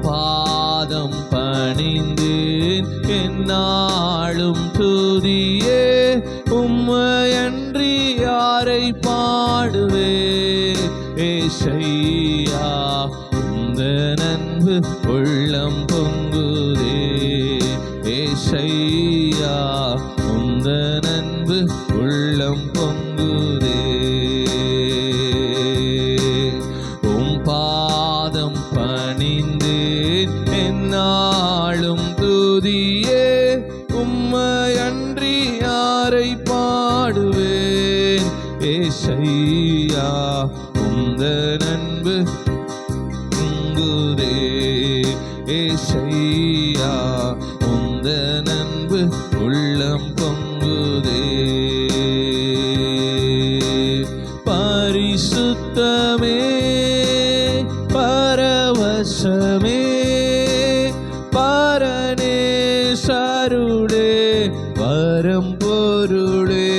பாதம் பணிந்தேன் என்னாலும் துதியே உம்மையன்றி யாரை பாடுவேன் ஏசையா உந்த நன்பு உள்ளம் பொங்குதே ஏசையா உந்த நன்பு உள்ளம் பொங்குதே உம் பாதம் பணிந்தேன் என்னாலும் துதியே உம்மையன்றி யாரை பாடுவேன் ஏசையா உந்த நன்பு பொங்குதே ஏசையா உந்த நன்பு உள்ளம் பொங்குதே பரிசுத்தமே பரவசமே பரநேசருளே பரம்பொருளே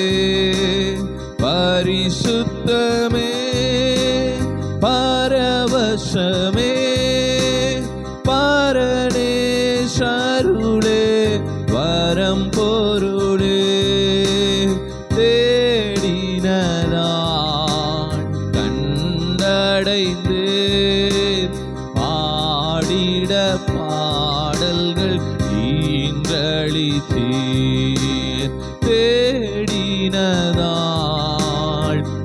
பரிசுத்தமே பரவசமே பரநேசருளே பரம்பொருளே தேடினதான் கண்டடைந்து பாடிட பாடல்கள் ஈன்றளித்தீர் தேடினதாள்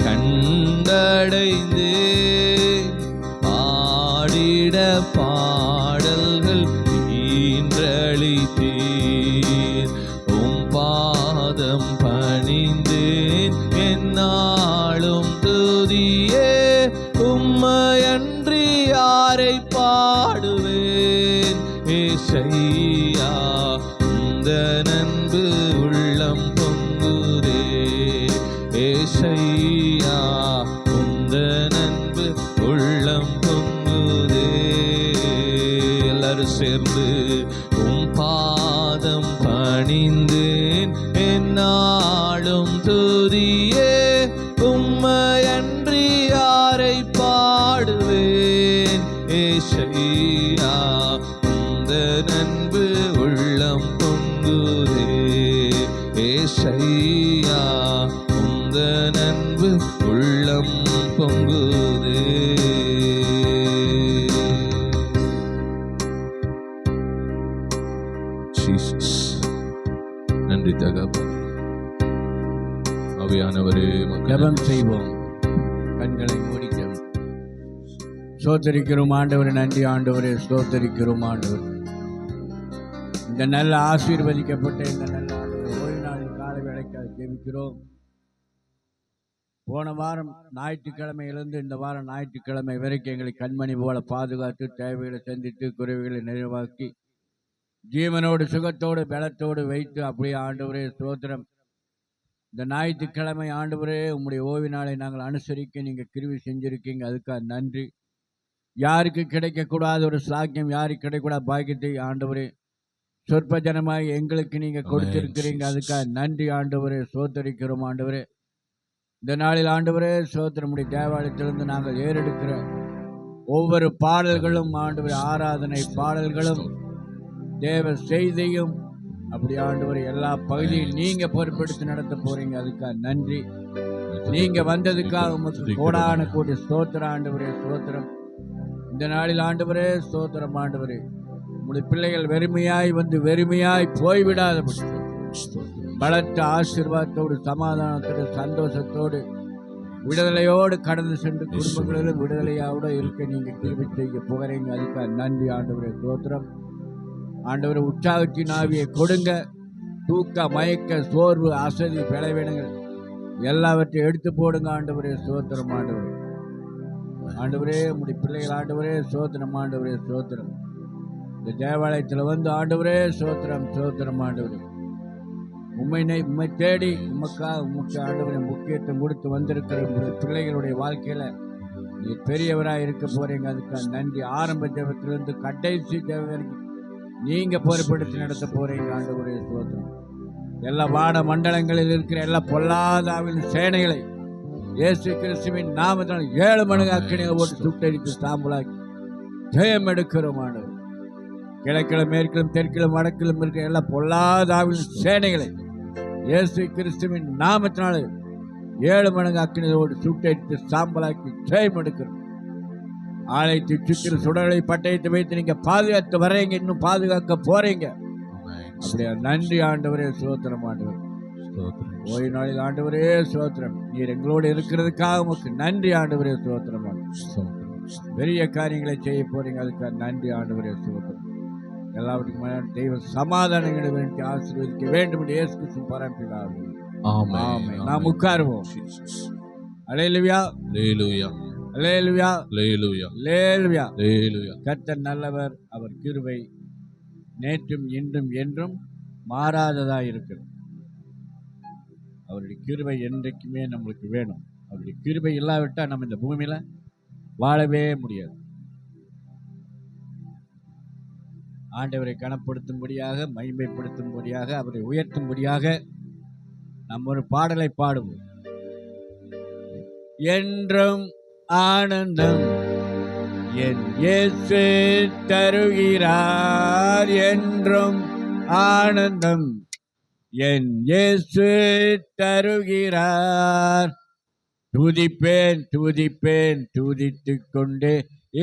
கண்டடைந்து பாடிட பாடல்கள் ஈன்றளித்தீர் உம் பாதம் பணிந்தேன் என்னாலும் துதியே உம்மையன்றி யாரை பாடுவேன் ஏசையா உந்த நன்பு உள்ளம் பொங்குதே ஏசையா உந்த நன்பு உள்ளம் பொங்குதே எல்லாரும் சேர்ந்து உம் பாதம் பணிந்தேன் என்னாலும் துதியே உம்மையன்றி யாரை பாடுவேன் ஏசையா உந்த நன்பு உள்ளம் பொங்குதே ஏசையா உந்த நன்பு உள்ளம் பொங்குதே நன்றி தகப்பன். ஆவியானவரே ஜெபம் செய்வோம். கண்களை மூடிக்கிறோம். ஸ்தோத்திரிக்கிறோம் ஆண்டவரே, நன்றி ஆண்டவரே, ஸ்தோத்திரிக்கிறோம் ஆண்டவர். இந்த நல்ல ஆசீர்வதிக்கப்பட்ட இந்த நல்ல ஓய்வு நாளின் கால வேளைக்காக ஜெபிக்கிறோம். போன வாரம் ஞாயிற்றுக்கிழமையிலிருந்து இந்த வாரம் ஞாயிற்றுக்கிழமை வரைக்கும் எங்களை கண்மணி போல பாதுகாத்து தேவைகளை சந்தித்து குறைவுகளை நிறைவாக்கி ஜீவனோடு சுகத்தோடு பலத்தோடு வைத்து அப்படியே ஆண்டவரே ஸ்தோத்திரம். இந்த ஞாயிற்றுக்கிழமை ஆண்டவரே உம்முடைய ஓய்வு நாளை நாங்கள் அனுசரிக்க நீங்கள் கிருபை செஞ்சுருக்கீங்க, அதுக்காக நன்றி. யாருக்கு கிடைக்கக்கூடாத ஒரு சாக்கியம், யாருக்கு கிடைக்கூடாத பாக்கியத்தை ஆண்டவரே சொற்ப ஜனமாய் எங்களுக்கு நீங்கள் கொடுத்திருக்கிறீங்க, அதுக்காக நன்றி ஆண்டவரே, ஸ்தோத்தரிக்கிறோம் ஆண்டவரே. இந்த நாளில் ஆண்டவரே ஸ்தோத்திரமுடைய தேவாலயத்திலிருந்து நாங்கள் ஏறெடுக்கிற ஒவ்வொரு பாடல்களும் ஆண்டவரே ஆராதனை பாடல்களும் தேவ செய்தியும் அப்படி ஆண்டவரே எல்லா பகுதியும் நீங்க பொறுப்பெடுத்து நடத்த போறீங்க, அதுக்காக நன்றி. நீங்க வந்ததுக்காக உமக்கு கோடான கோடி ஸ்தோத்திரம் ஆண்டவரே, ஸ்தோத்திரம். இந்த நாளில் ஆண்டவரே ஸ்தோத்திரம் ஆண்டவரே, உங்களுடைய பிள்ளைகள் வெறுமையாய் வந்து வெறுமையாய் போய்விடாதபடி பலத்த ஆசீர்வாதத்தோடு சமாதானத்தோடு சந்தோஷத்தோடு விடுதலையோடு கடந்து சென்று குடும்பங்களிலும் விடுதலையோடு இருக்க நீங்க கிருபை செய்ய போகிறீங்க, அதுக்காக நன்றி ஆண்டவரே, ஸ்தோத்திரம். ஆண்டவரை உற்சாகத்தின் ஆவியை கொடுங்க. தூக்க மயக்க சோர்வு அசதி பலவீனங்கள் எல்லாவற்றையும் எடுத்து போடுங்க ஆண்டவரே, ஸ்தோத்திரம் ஆண்டவரே. ஆண்டவரே உம்முடைய பிள்ளைகள் ஆண்டவரே ஸ்தோத்திரம் ஆண்டவரே, ஸ்தோத்திரம். இந்த தேவாலயத்தில் வந்து ஆண்டவரே ஸ்தோத்திரம் ஸ்தோத்திரம் ஆண்டவரே, உம்மை தேடி உமக்கு ஆண்டவரை முக்கியத்துவம் கொடுத்து வந்திருக்கிற உங்களுடைய பிள்ளைகளுடைய வாழ்க்கையில நீ பெரியவராக இருக்க போறீங்க, அதுக்காக நன்றி. ஆரம்ப தேவத்திலிருந்து கடைசி தேவருக்கு நீங்க பொறுப்படுத்தி நடத்த போறீங்க ஆண்டவரே, ஸ்தோத்திரம். எல்லா வாட மண்டலங்களில் இருக்கிற எல்லா பொல்லாதாவின் சேனைகளை இயேசு கிறிஸ்துவின் நாமத்தினால் 7 மடங்கு அக்கினியை போட்டு சுட்டரித்து சாம்பலாக்கி ஜெயம் எடுக்கிறோம் ஆண்டவர். கிழக்கிலும் மேற்கிலும் தெற்கிலும் வடக்கிலும் இருக்கிற எல்லா பொல்லாத ஆவிகளின் சேனைகளை இயேசு கிறிஸ்துவின் நாமத்தினாலே 7 மடங்கு அக்கினியோடு சுட்டெடுத்து சாம்பலாக்கி ஜெயம் எடுக்கிறோம். ஆலயத்தை சுற்றி சுடர்களை பட்டயத்தை வைத்து நீங்க பாதுகாத்து வர்றீங்க, இன்னும் பாதுகாக்க போறீங்க. அப்படியா? நன்றி ஆண்டவரே, ஸ்தோத்திரம் ஆண்டவர். ஓய்வு நாளில் ஆண்டவரே ஸ்தோத்திரம். நீர் எங்களோடு இருக்கிறதுக்காக உமக்கு நன்றி ஆண்டவரே, ஸ்தோத்திரம். பெரிய காரியங்களை செய்ய போறீங்க, அதுக்காக நன்றி ஆண்டவரே, ஸ்தோத்திரம். எல்லாவற்றுக்கும் மேலான தெய்வ சமாதானங்களை வேண்டி ஆசீர்வதிக்க வேண்டும் என்று இயேசு கிறிஸ்து பரப்பினார். ஆமென். நாம் உட்காருவோம். அல்லேலூயா, அல்லேலூயா, அல்லேலூயா, அல்லேலூயா, அல்லேலூயா. அல்லேலூயா. கர்த்தர் நல்லவர், அவர் கிருபை நேற்றும் இன்றும் என்றும் மாறாததா இருக்கிறது. அவருடைய கிருபை என்றைக்குமே நம்மளுக்கு வேணும். அவருடைய கிருபை இல்லாவிட்டால் நம்ம இந்த பூமியில வாழவே முடியாது. ஆண்டவரை கனப்படுத்தும்படியாக, மகிமைப்படுத்தும்படியாக, அவரை உயர்த்தும்படியாக நம்ம ஒரு பாடலை பாடுவோம். என்றும் ஆனந்தம் என் இயேசு தருகிறார், என்றும் ஆனந்தம் என் இயேசு தருகிறார். துதிப்பேன் துதிப்பேன் துதித்துக் கொண்டே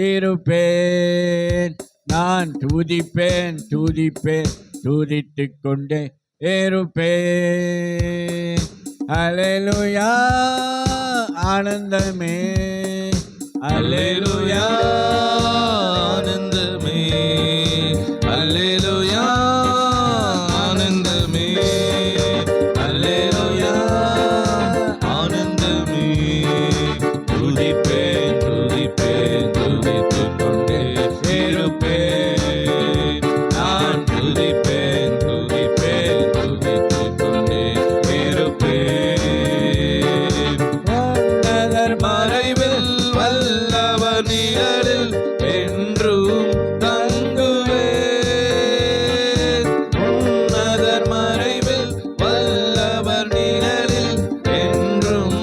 இருப்பேன், நான் துதிப்பேன் துதிப்பேன் துதித்துக் கொண்டே இருப்பேன். அல்லேலூயா, ஆனந்தமே, அல்லேலூயா, ஆனந்தமே, அல்லேலூயா, ஆனந்தமே, அல்லேலூயா, ஆனந்தமே. துதிப்பேன் துதிப்பேன் துதித்துக் கொண்டே இருப்பேன், நான் துதிப்பேன் துதிப்பேன் துதித்துக் கொண்டே இருப்பேன். மறைவில் வல்லவர் நிழலில் என்றும் தங்குவேன், உன்னதர் மறைவில் வல்லவர் நிழலில் என்றும்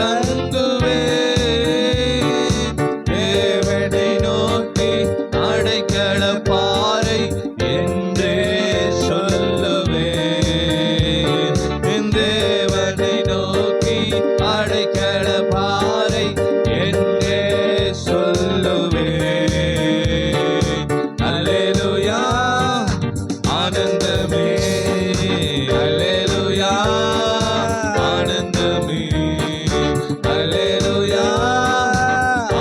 தங்குவேன். தேவனை நோக்கி அடைக்கல பாறை என்றே சொல்லுவேன், என் தேவனை நோக்கி அடைக்கல பாறை என்றே சொல்லுவேன். அல்லேலூயா, ஆனந்தமே, அல்லேலூயா, ஆனந்தமே, அல்லேலூயா,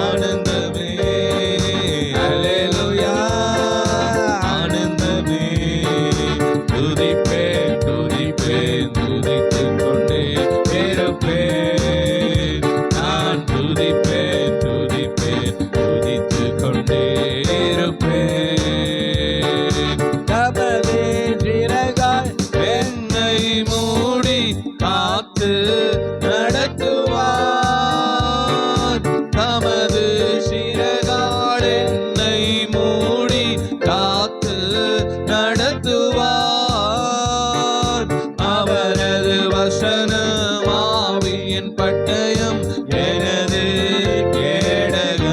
ஆனந்தமே, அல்லேலூயா, ஆனந்தமே. துதிப்பேன் துதிப்பேன் துதித்துக் கொண்டே இருப்பேன், நான் துதிப்பேன் துதிப்பேன் துதித்துக் கொண்டே இருப்பேன். தமது சிறகால் என்னை மூடி காத்து நடத்துவார், தமது சிறகால் என்னை மூடி காத்து நடத்துவார். அவரது வசனம் ஆவியின் பட்டயம் எனது கேடகம்,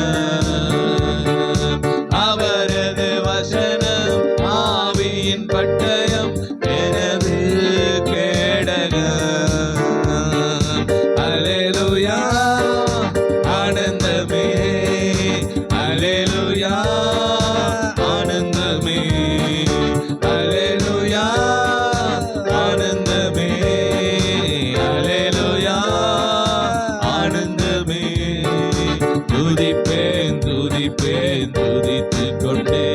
அவரது வசனம் ஆவியின் பட்டயம் எனது கேடகம். அல்லேலூயா, ஆனந்தமே, அல்லேலூயா, ஆனந்தமே, அல்லேலூயா, ஆனந்தமே, அல்லேலூயா, ஆனந்தமே. துதிப்பேன் துதிப்பேன் துதித்துக் கொண்டே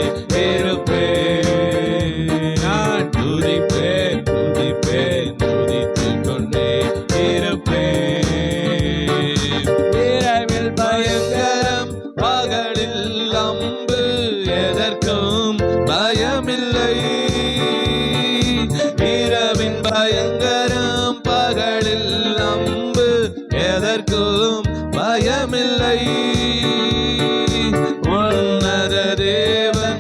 இருப்பேன், நான் துதிப்பேன் துதிப்பேன் துதித்துக் கொண்டே இருப்பேன். இரவில் பயங்கரம், பகலில் அம்பு, எதற்கும் பயமில்லை. இரவின் பயங்கரம், பகலில் அம்பு, எதற்கும் பயமில்லை. உன்னத தேவன்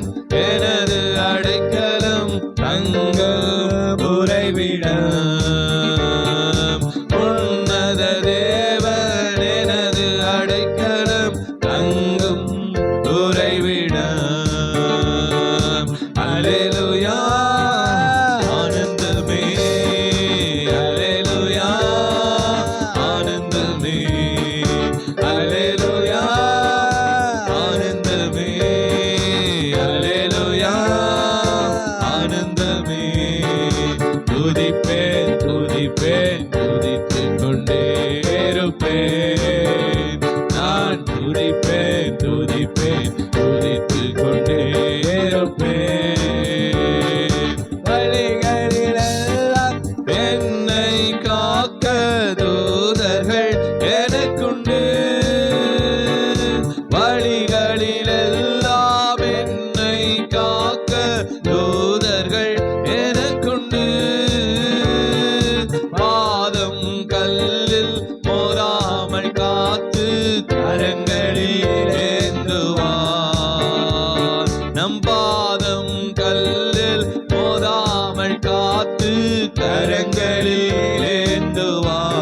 நம் பாதம் கல்லில் மோதாமல் காத்து கரங்களில் ஏந்துவார்.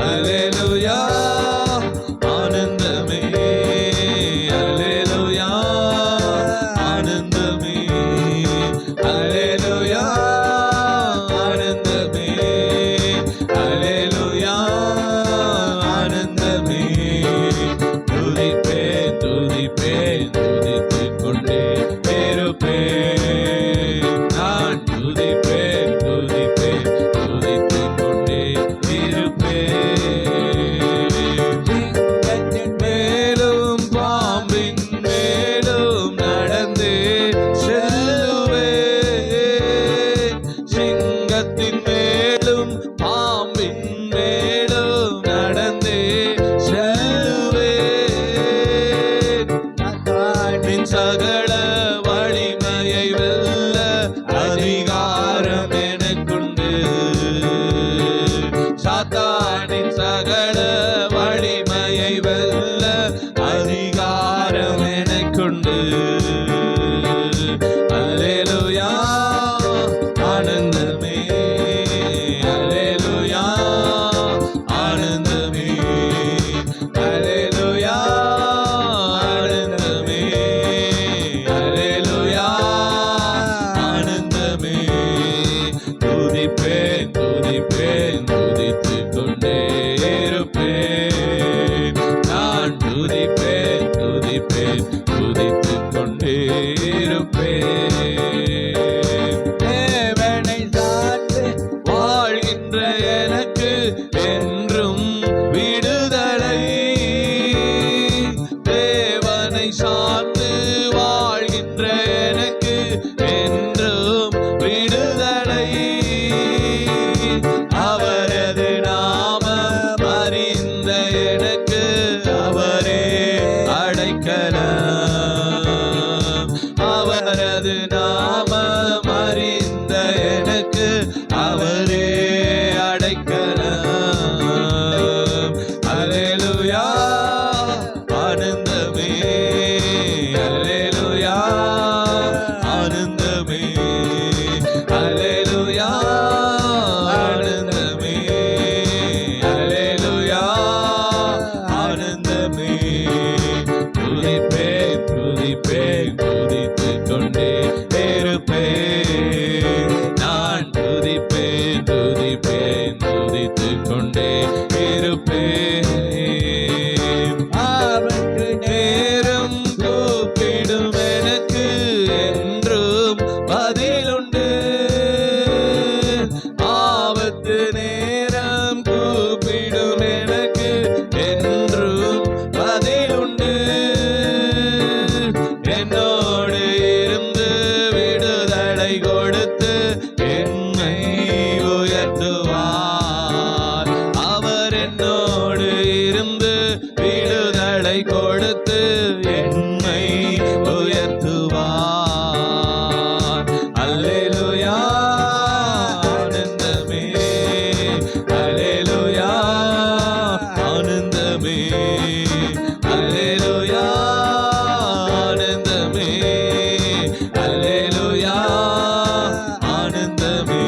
அல்லேலூயா ஆனந்தமே, அல்லேலூயா ஆனந்தமே, அல்லேலூயா ஆனந்தமே, அல்லேலூயா ஆனந்தமே. துதிப்பேன் துதிப்பேன் துதித்துக் கொண்டே இருப்பேன். நான் துதிப்பேன் துதிப்பேன் துதித்துக் கொண்டே இருப்பேன். சிங்கத்தின் மேலும் பாம்பின் மேலும் நடந்தே செல்லுவேன். சிங்கத்தின் மேலும் பாம்பின் மேலும் நடந்தே செல்லுவேன். சாத்தானின் சகல வலிமையை வெல்ல அதிகாரம் எனக்குண்டு. சாத்தானின் சகல வலிமையை வெல்ல அதிகாரம் எனக்குண்டு. அல்லேலூயா ஆனந்தமே, அல்லேலூயா ஆனந்தமே, அல்லேலூயா ஆனந்தமே, அல்லேலூயா ஆனந்தமே. துதிப்பேன் துதிப்பேன் துதித்துக் கொண்டே இருப்பேன். நான் துதிப்பேன் துதிப்பேன் துதித்துக் கொண்டே இருப்பேன். தேவனை சார்ந்து வாழ்கின்ற எனக்கு என்றும் விடுதலை. தேவனை சார்ந்து வாழ்கின்ற எனக்கு என்றும் விடுதலை. அவரது நாமம் அறிந்த எனக்கு அவரே அடைக்கலம். அவரது நாமம் அறிந்த எனக்கு அவரே அடைக்கலம். அல்லேலூயா ஆனந்தமே, அல்லேலூயா ஆனந்தமே, அல்லேலூயா ஆனந்தமே, அல்லேலூயா ஆனந்தமே. துதிப்பேன் துதிப்பேன் துதித்துக் கொண்டே இருப்பேன். நான் துதிப்பேன் துதிப்பேன் துதித்துக் கொண்டே இருப்பேன். ஆபத்து நேரம் கூப்பிடும் எனக்கு என்றும் பதிலுண்டு. ஆபத்து நேரம் கூப்பிடும் எனக்கு என்றும் பதிலுண்டு. என்னோடு இருந்து விடுதலை கொடுத்து என்னை உயர்த்துவார். அவர் என்னோடு இருந்து விடுதலை கொடுத்து என்னை உயர்த்துவார். அல்லேலூயா ஆனந்தமே, அல்லேலூயா ஆனந்தமே, அல்லேலூயா ஆனந்தமே, அல்லேலூயா ஆனந்தமே.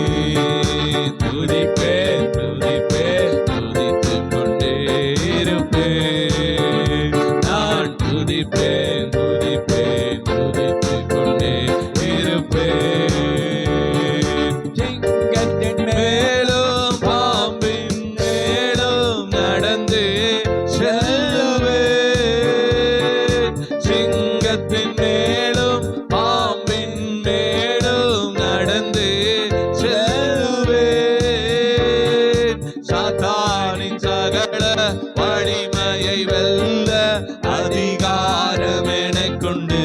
துதிப்பேன் துதிப்பேன் துதித்துக் கொண்டே இருப்பேன். நான் துதிப்பேன் துதிப்பேன் துதித்துக் கொண்டே இருப்பேன். சிங்கத்தின் மேலும் பாம்பின் மேலும் நடந்தே செல்லுவேன். சிங்கத்தின் மேலும் பாம்பின் மேலும் நடந்தே செல்லுவேன். சாத்தானின் சகல வலிமையை வெல்ல அதிகாரம் எனக்குண்டு.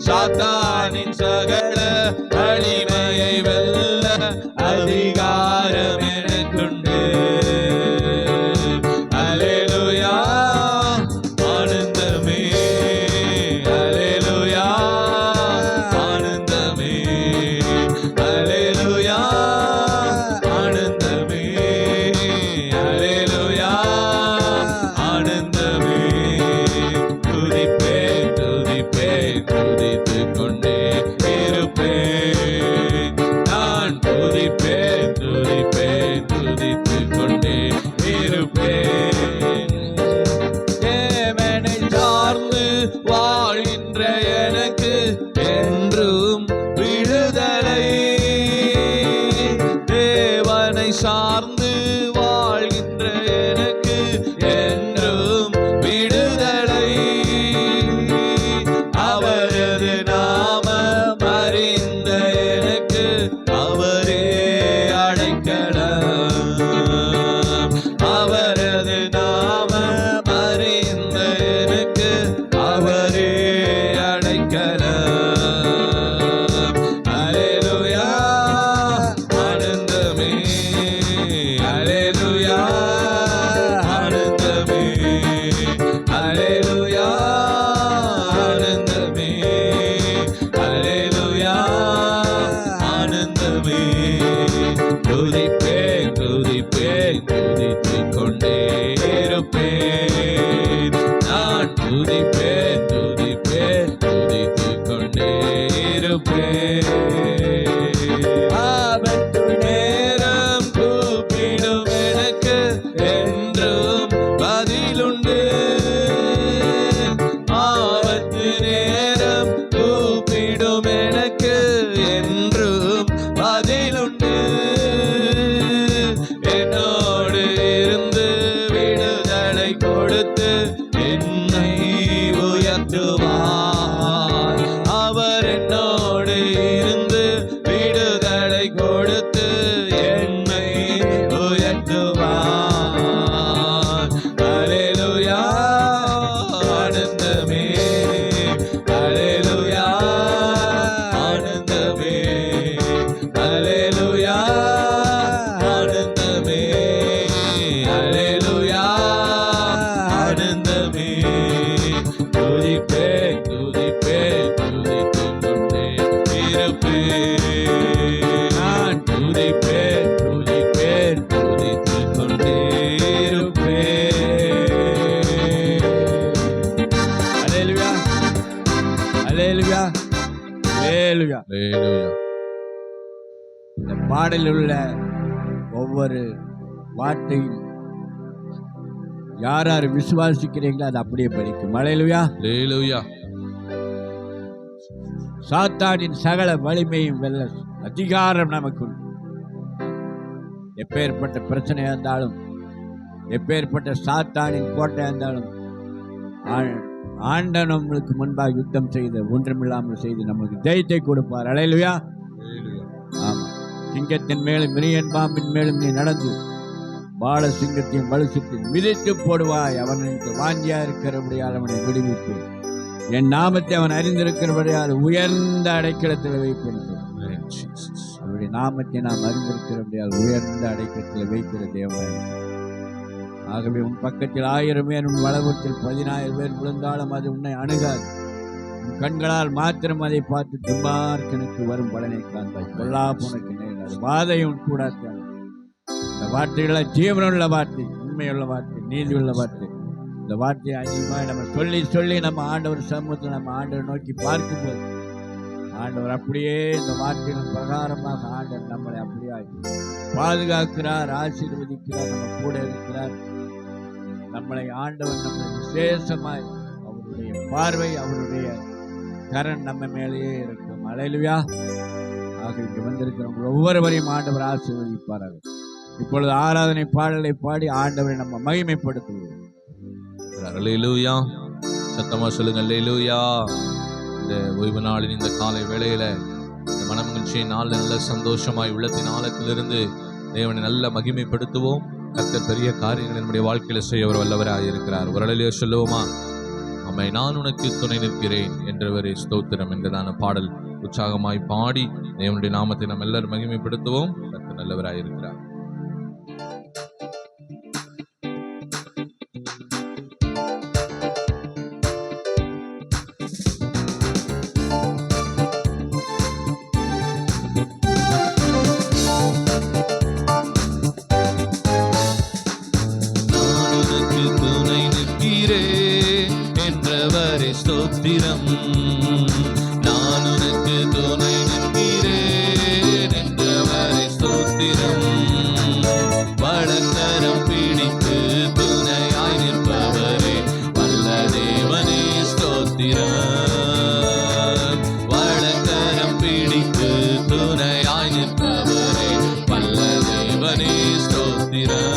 சாத்தானின் சகல வலிமையை வெல்ல அதிகாரம் எனக்குண்டு. அல்லேலூயா ஆனந்தமே, அல்லேலூயா ஆனந்தமே, அல்லேலூயா ஆனந்தமே, அல்லேலூயா ஆனந்தமே. துதிப்பேன் உயர்த்துவார். அவர் என்னோடு இருந்து விடுதலை கொடுத்து என்னை உயர்த்துவார். அல்லேலூயா ஆனந்தமே, அல்லேலூயா ஆனந்தமே, அல்லேலூயா ஆனந்தமே, அல்லேலூயா ஆனந்தமே. துதிப்பேன் துதிப்பேன் துதித்துக் கொண்டே இருப்பேன். நான் துதிப்பேன் துதிப்பேன் துதித்துக் கொண்டே இருப்பேன். அல்லேலூயா அல்லேலூயா அல்லேலூயா. அல்லேலூயா. இந்த பாடலில் உள்ள ஒவ்வொரு வார்த்தையும் யார் யார் விசுவாசிக்கிறீங்களோ அது அப்படியே படிக்கும். அல்லேலூயா. அல்லேலூயா. சாத்தானின் சகல வலிமையும் வெல்ல அதிகாரம் நமக்கு உண்டு. எப்பேற்பட்ட பிரச்சனையா இருந்தாலும், எப்பேற்பட்ட சாத்தானின் கோட்டையா இருந்தாலும், ஆண்டவன் நம்மளுக்கு முன்பாக யுத்தம் செய்து ஒன்றுமில்லாமல் செய்து நமக்கு ஜெயத்தை கொடுப்பார். அல்லேலூயா. ஆமா. சிங்கத்தின் மேலும் மிரியன் பாம்பின் மேலும் நீ நடந்து பால சிங்கத்தையும் வலுசத்தையும் மிதித்து போடுவாய். அவனுக்கு வாஞ்சியா இருக்கிறபடியால் அவனை விடுவிப்பேன். என் நாமத்தை அவன் அறிந்திருக்கிறபடியால் உயர்ந்த அடைக்கலத்தில் வைப்பேன். அவருடைய நாமத்தை நாம் அறிந்திருக்கிறபடியால் உயர்ந்த அடைக்கலத்தில் வைக்கிற தேவனாய். ஆகவே உன் பக்கத்தில் 1000 பேர், உன் வலபுறத்தில் 14 பேர் விழுந்தாலும் அது உன்னை அணுகாது. உன் கண்களால் மாத்திரம் அதை பார்த்து துன்மார்க்கனுக்கு வரும் பலனை காண்பாய். பொல்லாப்புனக்கு நேரிடாது. வாதையும் கூடாது. இந்த வார்த்தைகளை ஜீவனுள்ள வார்த்தை, உண்மையுள்ள வார்த்தை, நீதியுள்ள வார்த்தை. இந்த வார்த்தையை அதிகமாக நம்ம சொல்லி சொல்லி நம்ம ஆண்டவர் சமூகத்தில் நம்ம ஆண்டவர் நோக்கி பார்க்கும்போது ஆண்டவர் அப்படியே இந்த வார்த்தையின் பிரகாரமாக ஆண்டவர் நம்மளை அப்படியே பாதுகாக்கிறார், ஆசீர்வதிக்கிறார், நம்ம கூட இருக்கிறார். நம்மளை ஆண்டவர் நம்மளை விசேஷமாய் அவருடைய பார்வை, அவருடைய கரண் நம்ம மேலேயே இருக்கும். அல்லேலூயா. ஆக இங்கு வந்திருக்கிறவங்க ஒவ்வொருவரையும் ஆண்டவர் ஆசீர்வதிப்பார்கள். இப்பொழுது ஆராதனை பாடலை பாடி ஆண்டவரை நம்ம மகிமைப்படுத்துவோம். அல்லேலூயா. சத்தமா சொல்லுங்க அல்லேலூயா. இந்த ஓய்வு நாளின் இந்த காலை வேளையில இந்த மனமகிழ்ச்சியின் நாள் நல்ல சந்தோஷமாய் உள்ளத்தின் ஆழத்திலிருந்து தேவனை நல்ல மகிமைப்படுத்துவோம். கர்த்தர் பெரிய காரியங்கள் நம்முடைய வாழ்க்கையில செய்ய அவர் வல்லவராக இருக்கிறார். ஒரு அல்லேலூயா சொல்லுவோமா? அம்மை நான் உனக்கு துணை நிற்கிறேன் என்றவரே ஸ்தோத்திரம் என்கிறதான பாடல் உற்சாகமாய் பாடி தேவனுடைய நாமத்தை நாம் எல்லாரும் மகிமைப்படுத்துவோம். கர்த்தர் நல்லவராக இருக்கிறார். ஸ்தோத்திரம். நான் உனக்கு துணை நிற்கிறேன் என்றவரே ஸ்தோத்திரம். வலக்கரம் பிடித்து துணையாய் நிற்பவரே வல்ல தேவனே ஸ்தோத்திரம். வலக்கரம் பிடித்து துணையாய் நிற்பவரே வல்ல தேவனே ஸ்தோத்திரம்.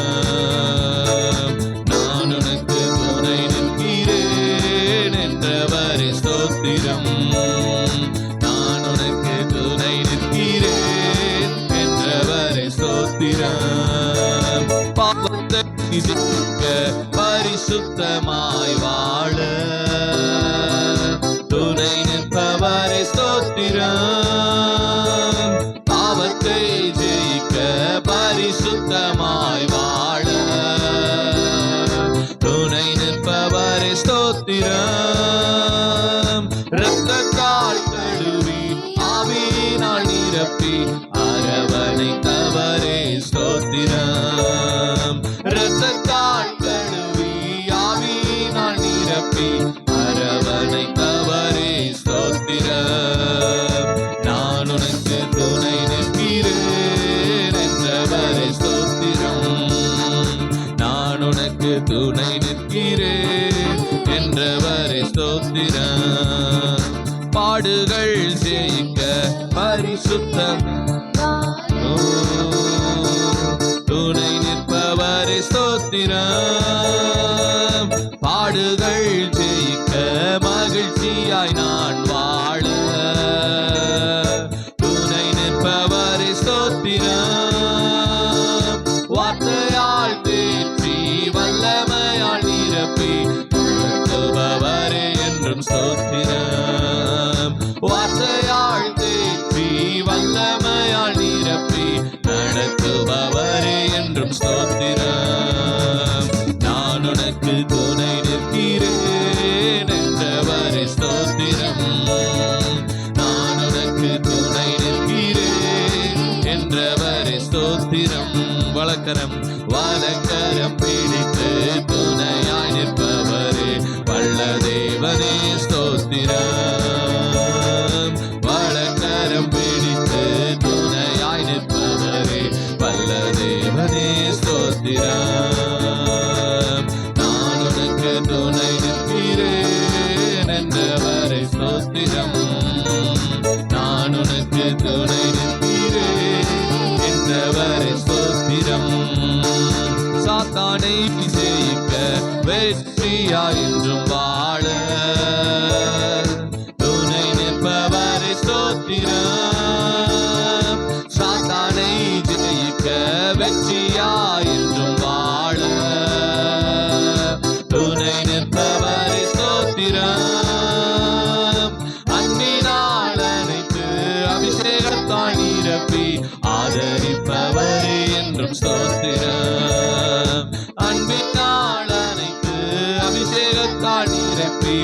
நான் உனக்கு துணை நிற்கிறேன் என்றவரே ஸ்தோத்திரம். நான் உனக்கு துணை நிற்கிறேன் என்றவரே ஸ்தோத்திரம். பாவத்தை மிதிக்க பரிசுத்தமாய் வாழ துணை நிற்பவரே ஸ்தோத்திரம். பாவத்தை ஜெயிக்க பரிசுத்தமாய் வாழ துணை நிற்பவரே ஸ்தோத்திரம். இரத்தத்தால் கழுவி ஆவியினால் நிரப்பி அரவணைத்தவரே ஸ்தோத்திரம். இரத்தத்தால் கழுவி ஆவியினால் நிரப்பி அரவணைத்தவரே ஸ்தோத்திரம். நான் உனக்கு துணை நிற்கிறேன் என்றவரே ஸ்தோத்திரம். நான் உனக்கு துணை நிற்கிறேன் என்றவரே ஸ்தோத்திரம். பாடுகள் ஜெயிக்க பரிசுத்தம் துணை நிற்பவரே ஸ்தோத்திரம். பாடுகள் ஜெயிக்க மகிழ்ச்சி வெற்றியாய் நான் வாழ துணை நிற்பவரே ஸ்தோத்திரம். வார்த்தையால் தேற்றி வல்லமையால் நிரப்பி நடத்துபவரே என்றும் ஸ்தோத்திரம். வார்த்தையால் தேற்றி வல்லமையால் நிரப்பி நடத்துபவரே என்றும் ஸ்தோத்திரம். நான் உனக்கு துணை நிற்கிறேன் என்றவரே ஸ்தோத்திரம். நான் உனக்கு துணை நிற்கிறேன் என்றவரே ஸ்தோத்திரம். வலக்கரம் பிடித்து துணையாய் நிற்பவரே வல்ல தேவனே ஸ்தோத்திரம். வலக்கரம் பிடித்து துணையாய் நிற்பவரே வல்ல தேவனே ஸ்தோத்திரம். நான் உனக்கு துணை நிற்கிறேன் என்றவரே ஸ்தோத்திரம். நான் உனக்கு துணை நிற்கிறேன் என்றவரே ஸ்தோத்திரம். சாத்தானை ஜெயிக்க வெற்றியாய் என்றும் வாழ துணை நிற்பவரே ஸ்தோத்திரம். சாத்தானை ஜெயிக்க வெற்றியாய் என்றும் வாழ துணை நிற்பவரே ஸ்தோத்திரம். அன்பினால் அனைத்து அபிஷேகத்தால் நிரப்பி ஆதரிப்பவரே என்றும் ஸ்தோத்திரம். அன்பினால் அனைத்து அபிஷேகத்தால் நிரப்பி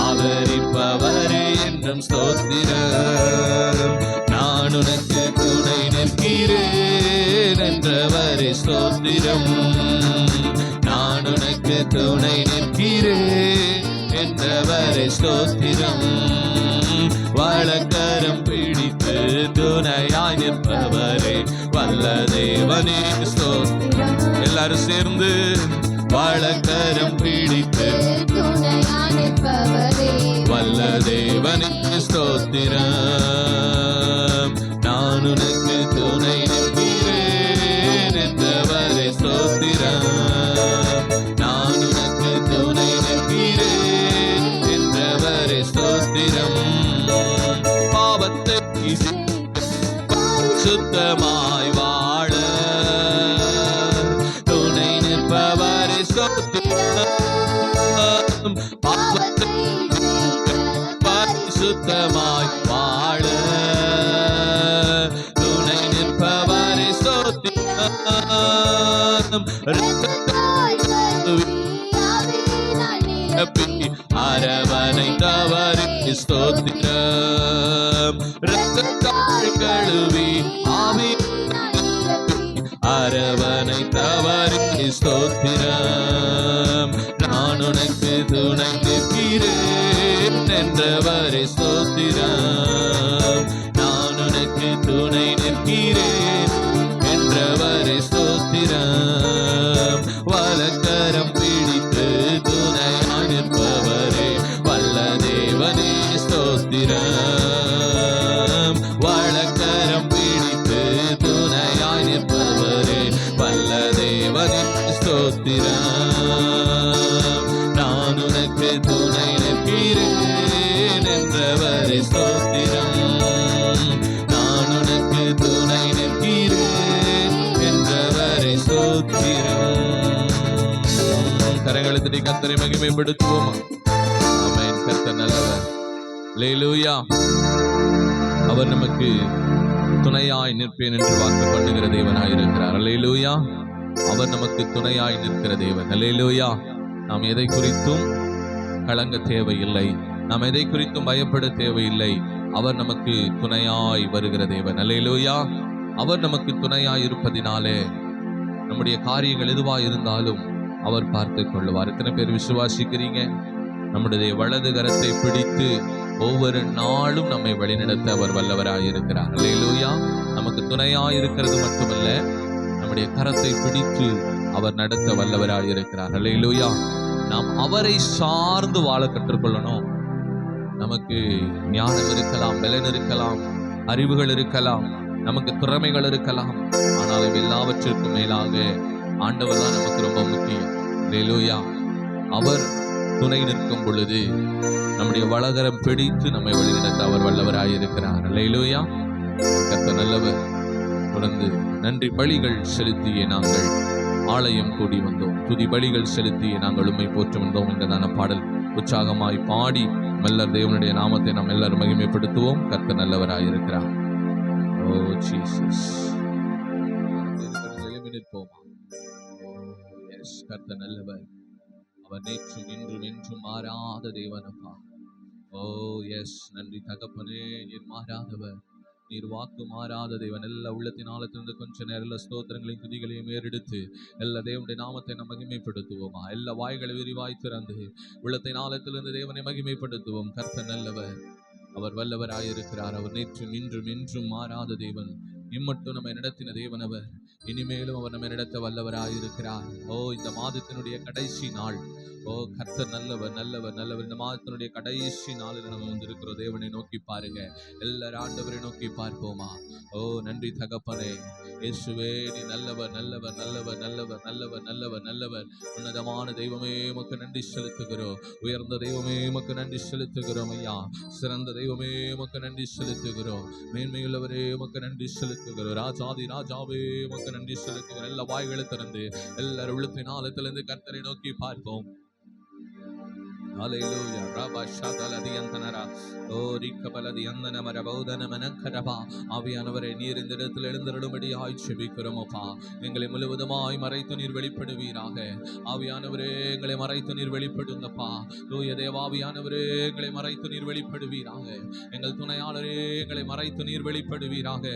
ஆதரிப்பவரே என்றும் ஸ்தோத்திரம். நான் உனக்கு துணை நிற்கிறேன் என்றவரே ஸ்தோத்திரம். நான் உனக்கு துணை நிற்கிறேன் என்றவரே ஸ்தோத்திரம். வலக்கரம் பிடித்து துணையாய் நிற்பவரே வல்ல தேவனே ஸ்தோத்திரம். எல்லாரும் சேர்ந்து வலக்கரம் பிடித்து துணையாய் நிற்பவரே வல்ல தேவனே ஸ்தோத்திரம். நான் உனக்கு துணை நிற்கிறேன் என்றவரே ஸ்தோத்திரம். நான் உனக்கு துணை நிற்கிறேன் என்றவரே ஸ்தோத்திரம். பாவத்தை சுத்தமாய் வாழ துணை நிற்பவரே ஸ்தோத்திரம். பாவத்தை பரிசுத்தமாய் வாழ துணை நிற்பவரே ஸ்தோத்திரம். அரவணை தவறு ஸ்தோத்திரம். இரத்தத்தால் கழுவி ஆவி அரவணை தவறு ஸ்தோத்திரம். நான் உனக்கு துணை நிற்கிறேன் என்றவரே ஸ்தோத்திரம். நான் உனக்கு துணை நிற்கிறேன் என்றவரே ஸ்தோத்திரம். வலக்கரம் பிடித்து துணையாய் நிற்பவரே வல்ல தேவனே ஸ்தோத்திரம். வலக்கரம் பிடித்து துணையாய் நிற்பவரே வல்ல தேவனே ஸ்தோத்திரம். நான் உனக்கு துணை நிற்கிறேன் என்றவரே ஸ்தோத்திரம். நான் உனக்கு துணை நிற்கிறேன் என்றவரே ஸ்தோத்திரம். கரங்களை தட்டி கர்த்தரை மகிமைப்படுத்துவோமா? ஆமென். கர்த்தர் நல்லவர். அல்லேலூயா. அவர் நமக்கு துணையாய் நிற்பேன் என்று வாக்கு பண்ணுகிற தேவனாய் இருக்கிறார். அல்லேலூயா. அவர் நமக்கு துணையாய் நிற்கிற தேவன். அல்லேலூயா. நாம் எதை குறித்தும் கலங்க தேவையில்லை. நாம் எதை குறித்தும் பயப்பட தேவையில்லை. அவர் நமக்கு துணையாய் வருகிற தேவன். அல்லேலூயா. அவர் நமக்கு துணையாய் இருப்பதினாலே நம்முடைய காரியங்கள் எதுவாக இருந்தாலும் அவர் பார்த்து கொள்ளுவார். எத்தனை பேர் விசுவாசிக்கிறீங்க? நம்முடைய வலது கரத்தை பிடித்து ஒவ்வொரு நாளும் நம்மை வழிநடத்த அவர் வல்லவராய் இருக்கிறார். அல்லேலூயா. நமக்கு துணையாய் இருக்கிறது மட்டுமல்ல, நம்முடைய கரத்தை பிடித்து அவர் நடத்த வல்லவராய் இருக்கிறார். அல்லேலூயா. நாம் அவரை சார்ந்து வாழ கற்றுக்கொள்ளணும். நமக்கு ஞானம் இருக்கலாம், பலன் இருக்கலாம், அறிவுகள் இருக்கலாம், நமக்கு திறமைகள் இருக்கலாம். ஆனால் எல்லாவற்றிற்கும் மேலாக ஆண்டவர் தான் நமக்கு ரொம்ப முக்கியம். அல்லேலூயா. அவர் துணை நிற்கும் பொழுது நம்முடைய வலகரம் பிடித்து நம்மை வழிநடத்த அவர் வல்லவராயிருக்கிறார். அல்லேலூயா. கர்த்தர் நல்லவர். தொடர்ந்து நன்றி பலிகள் செலுத்திய நாங்கள் ஆலயம் கூடி வந்தோம், துதி பலிகள் செலுத்திய நாங்கள் உம்மை போற்று வந்தோம் என்கிறதான பாடல் உற்சாகமாய் பாடி மல்லர் தேவனுடைய நாமத்தை நாம் எல்லாரும் மகிமைப்படுத்துவோம். கர்த்தர் நல்லவராயிருக்கிறார். ஓ ஜீசஸ். நிற்போமா? எஸ், கர்த்தர் நல்லவர். அவர் நேற்றும் இன்றும் என்றும் மாறாத தேவனப்பா. ஓ எஸ், நன்றி தகப்பனே. நீர் மாறாதவர், நீர் வாக்கு மாறாத தேவன். எல்லா உள்ளத்தின் ஆழத்திலிருந்து கொஞ்ச நேரம் எல்லா ஸ்தோத்திரங்களையும் துதிகளையும் ஏறெடுத்து எல்லா தேவனுடைய நாமத்தை நாம் மகிமைப்படுத்துவோமா? எல்லா வாய்களை விரிவாய் திறந்து உள்ளத்தின் ஆழத்திலிருந்து தேவனை மகிமைப்படுத்துவோம். கர்த்தர் நல்லவர், அவர் வல்லவராயிருக்கிறார். அவர் நேற்றும் இன்றும் என்றும் மாறாத தேவன். இம்மட்டும் நம்மை நடத்தின தேவன் அவர். இனிமேலும் அவர் நம்மை நடத்த வல்லவராயிருக்கிறார். ஓ, இந்த மாதத்தினுடைய கடைசி நாள். ஓ, கர்த்தர் நல்லவர், நல்லவர், நல்லவர். இந்த மாதத்தினுடைய கடைசி நாளில் நம்ம வந்திருக்கிறோம். தேவனை நோக்கி பாருங்க. எல்லாரும் ஆண்டவரை நோக்கி பார்ப்போமா? ஓ, நன்றி தகப்பனே. இயேசுவே, நீ நல்லவர், நல்லவர், நல்லவர், நல்லவர், நல்லவர், நல்லவர், நல்லவர். உன்னதமான தெய்வமே உமக்கு நன்றி செலுத்துகிறோம். உயர்ந்த தெய்வமே உமக்கு நன்றி செலுத்துகிறோம் ஐயா. சிறந்த தெய்வமே உமக்கு நன்றி செலுத்துகிறோம். மேன்மையுள்ளவரே உமக்கு நன்றி செலுத்துகிறோம். ராஜாதி ராஜாவே உமக்கு நன்றி செலுத்துகிறோம். எல்லா வாய்களை திறந்து எல்லாரும் உள்ளத்தின் ஆழத்திலிருந்து கர்த்தரை நோக்கி பார்ப்போம். Hallelujah. Rabba Shadala Diantanara. Oh, Rikabala Diandana Marabodana Manakaraba. ஆவியானவரே, நீர் இந்த இடத்தில் எழுந்தருளும்படியாய் ஜெபிக்கிறோமப்பா. எங்களை முழுவதுமாய் மறைத்து நீர் வெளிப்படுவீராக. ஆவியானவரே, எங்களை மறைத்து நீர் வெளிப்படுங்கப்பா. தூய தேவாவியானவரே, எங்களை மறைத்து நீர் வெளிப்படுவீராக. எங்கள் துணையாளரே, எங்களை மறைத்து நீர் வெளிப்படுவீராக.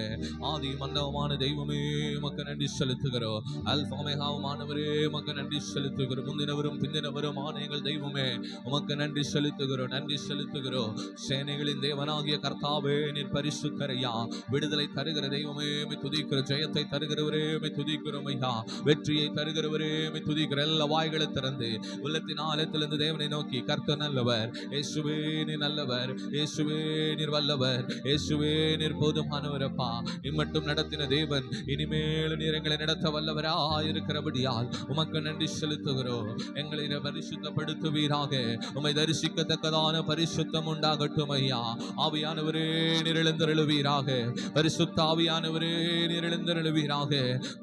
ஆதி மந்தவமான தெய்வமே உமக்கு நன்றி செலுத்துகிறோம். அல்பாமேகாவுமானவரே உமக்கு நன்றி செலுத்துகிறோம். முந்தினவரும் பிந்தினவரும் ஆன எங்கள் தெய்வமே உமக்கு நன்றி செலுத்துகிறோம், நன்றி செலுத்துகிறோம். சேனைகளின் தேவனாகிய கர்த்தாவே, நீர் பரிசுத்தரையா. விடுதலை தருகிற தெய்வமே துதிக்கிற, ஜெயத்தை தருகிறவரே துதிக்கிறோம் ஐயா. வெற்றியை தருகிறவரே துதிக்கிற. எல்லா வாய்களை திறந்து உள்ளத்தின் ஆழத்திலிருந்து தேவனை நோக்கி கர்த்தர் நல்லவர். இயேசுவே நீர் நல்லவர், இயேசுவே நீர் வல்லவர், இயேசுவே நீர் போதுமானவரப்பா. இம்மட்டும் நடத்தின தேவன் இனிமேல் நீர் எங்களை நடத்த வல்லவராயிருக்கிறபடியால் உமக்கு நன்றி செலுத்துகிறோம். எங்களை பரிசுத்தப்படுத்துவீராக. உம்மை தரிசிக்கத்தக்கதான பரிசுத்தம் உண்டாகட்டும் ஐயா. ஆவியானவரே, நீர் எழுந்தருளுவீராக. பரிசுத்த ஆவியானவரே, நீர் எழுந்தருளுவீராக.